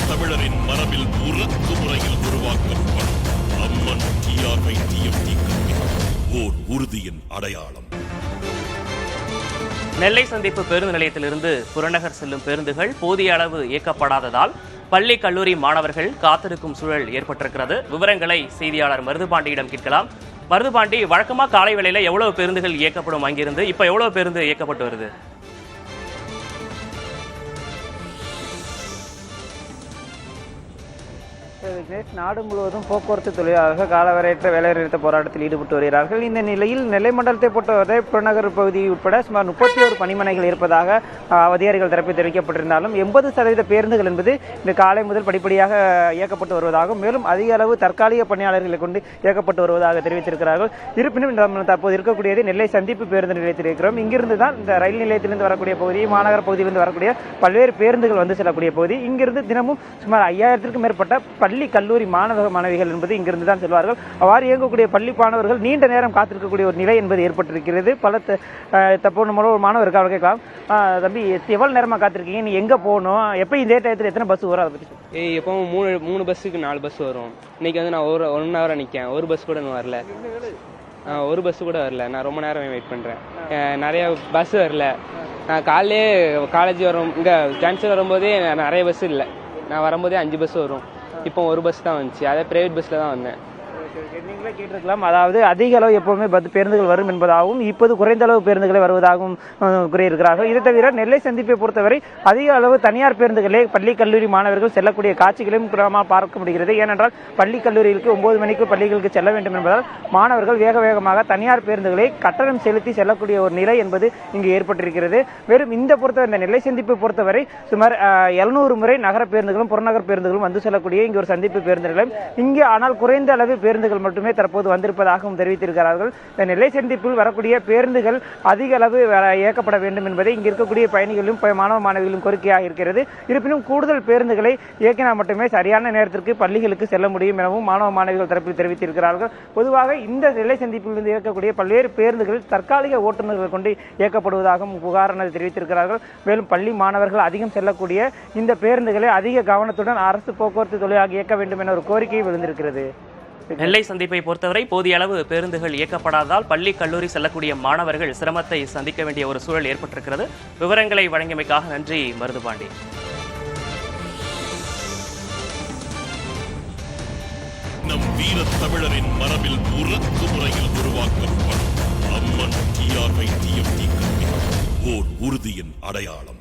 தமிழரின் மரபில் உறக்கு முறையில் உருவாக்கப்படும் அம்மன் TRY-TFT கல்வி ஓர் உறுதியின் அடையாளம். நெல்லை சந்திப்பு பேருந்து நிலையத்திலிருந்து புறநகர் செல்லும் பேருந்துகள் போதிய அளவு இயக்கப்படாததால் பள்ளி கல்லூரி மாணவர்கள் காத்திருக்கும் சூழல் ஏற்பட்டிருக்கிறது. விவரங்களை செய்தியாளர் மருதுபாண்டியிடம் கேட்கலாம். மருதுபாண்டி, வழக்கமா காலை வேளையில எவ்வளவு பேருந்துகள் இயக்கப்படும் அங்கிருந்து? இப்ப எவ்வளவு பேருந்து இயக்கப்பட்டு வருது? நாடு முழுவதும் போக்குவரத்து தொழிலாளர்கள் காலவரையற்ற வேலைநிறுத்த போராட்டத்தில் ஈடுபட்டு வருகிறார்கள். இந்த நிலையில் நெல்லை மண்டலத்தை பொறுத்தவரை புறநகர் பகுதி உட்பட சுமார் 31 பணிமனைகள் இருப்பதாக அதிகாரிகள் தரப்பில் தெரிவிக்கப்பட்டிருந்தாலும் 80% பேருந்துகள் என்பது இந்த காலை முதல் படிப்படியாக இயக்கப்பட்டு வருவதாகவும் மேலும் அதிக அளவு தற்காலிக பணியாளர்களை கொண்டு இயக்கப்பட்டு வருவதாக தெரிவித்திருக்கிறார்கள். இருப்பினும் தற்போது இருக்கக்கூடியது நெல்லை சந்திப்பு பேருந்து நிலையத்தில் இருக்கிறோம். இங்கிருந்து தான் இந்த ரயில் நிலையத்திலிருந்து வரக்கூடிய பகுதி, மாநகர பகுதியிலிருந்து வரக்கூடிய பல்வேறு பேருந்துகள் வந்து செல்லக்கூடிய பகுதி. இங்கிருந்து தினமும் சுமார் 5000த்திற்கும் மேற்பட்ட பள்ளி கல்லூரி மாணவிகள் என்பது இங்கிருந்து தான் செல்வார்கள். அவ்வாறு இயங்கக்கூடிய பள்ளி மாணவர்கள் நீண்ட நேரம் காத்திருக்கக்கூடிய ஒரு நிலை என்பது ஏற்பட்டிருக்கிறது. பல தப்போன ஒரு மாணவர் இருக்க அவர் கேட்கலாம், தம்பி எவ்வளவு நேரமா காத்திருக்கீங்க, நீ எங்க போகணும், எப்ப இதே டயத்தில் எத்தனை பஸ் வரும்? அதை பத்தி எப்பவும் மூணு பஸ்ஸுக்கு 4 பஸ் வரும். இன்னைக்கு வந்து நான் 1 ஹவரா நிற்கேன். ஒரு பஸ் கூட வரல. ஒரு பஸ் கூட வரல. நான் ரொம்ப நேரம் வெயிட் பண்றேன். நிறைய பஸ் வரல. நான் காலையிலே காலேஜ் வரும், இங்க கேன்சல் வரும்போதே நிறைய பஸ் இல்லை. நான் வரும்போதே 5 பஸ் வரும். இப்போ ஒரு பஸ் தான் வந்துச்சு. அதே பிரைவேட் பஸ்ல தான் வந்தேன். நீங்களே கேட்டிருக்கலாம், அதாவது அதிக அளவு எப்பவுமே பேருந்துகள் வரும் என்பதாகவும் இப்போது குறைந்த அளவு பேருந்துகளை வருவதாகவும் கூறியிருக்கிறார்கள். இதை தவிர நெல்லை சந்திப்பை பொறுத்தவரை அதிக அளவு தனியார் பேருந்துகளே பள்ளி கல்லூரி மாணவர்கள் செல்லக்கூடிய காட்சிகளையும் பார்க்க முடிகிறது. ஏனென்றால் பள்ளி கல்லூரிகளுக்கு 9 மணிக்கு பள்ளிகளுக்கு செல்ல வேண்டும் என்பதால் மாணவர்கள் வேக வேகமாக தனியார் பேருந்துகளை கட்டணம் செலுத்தி செல்லக்கூடிய ஒரு நிலை என்பது இங்கு ஏற்பட்டிருக்கிறது. மேலும் இந்த பொறுத்தவரை இந்த நெல்லை சந்திப்பை பொறுத்தவரை சுமார் 700 முறை நகர பேருந்துகளும் புறநகர் பேருந்துகளும் வந்து செல்லக்கூடிய இங்கு ஒரு சந்திப்பு பேருந்து நிலையம். இங்கே ஆனால் குறைந்த அளவு பேருந்துகள் மட்டுமே தற்போது வந்திருப்பதாகவும் தெரிவித்திருக்கிறார்கள். இந்த நெல்லை சந்திப்பில் வரக்கூடிய பேருந்துகள் அதிக அளவு இயக்கப்பட வேண்டும் என்பதை இங்கு இருக்கக்கூடிய பயணிகளும் மாணவ மாணவிகளும் கோரிக்கையாக இருக்கிறது. இருப்பினும் கூடுதல் பேருந்துகளை இயக்கினால் மட்டுமே சரியான நேரத்திற்கு பள்ளிகளுக்கு செல்ல முடியும் எனவும் மாணவ மாணவிகள் தரப்பில் தெரிவித்திருக்கிறார்கள். பொதுவாக இந்த நெல்லை சந்திப்பிலிருந்து இயக்கக்கூடிய பல்வேறு பேருந்துகள் தற்காலிக ஓட்டுநர்கள் கொண்டு இயக்கப்படுவதாகவும் புகாரானது தெரிவித்திருக்கிறார்கள். மேலும் பள்ளி மாணவர்கள் அதிகம் செல்லக்கூடிய இந்த பேருந்துகளை அதிக கவனத்துடன் அரசு போக்குவரத்து தொழிலாக இயக்க வேண்டும் என ஒரு கோரிக்கை விழுந்திருக்கிறது. நெல்லை சந்திப்பை பொறுத்தவரை போதிய அளவு பேருந்துகள் இயக்கப்படாததால் பள்ளி கல்லூரி செல்லக்கூடிய மாணவர்கள் சிரமத்தை சந்திக்க வேண்டிய ஒரு சூழல் ஏற்பட்டிருக்கிறது. விவரங்களை வழங்கியமைக்காக நன்றி மருதுபாண்டி. நம் வீர தமிழரின் மரபில் உறக்கு முறையில் உருவாக்கப்படும் அம்மன் TRY-TFT கல்வி ஓர் உறுதியின் அடையாளம்.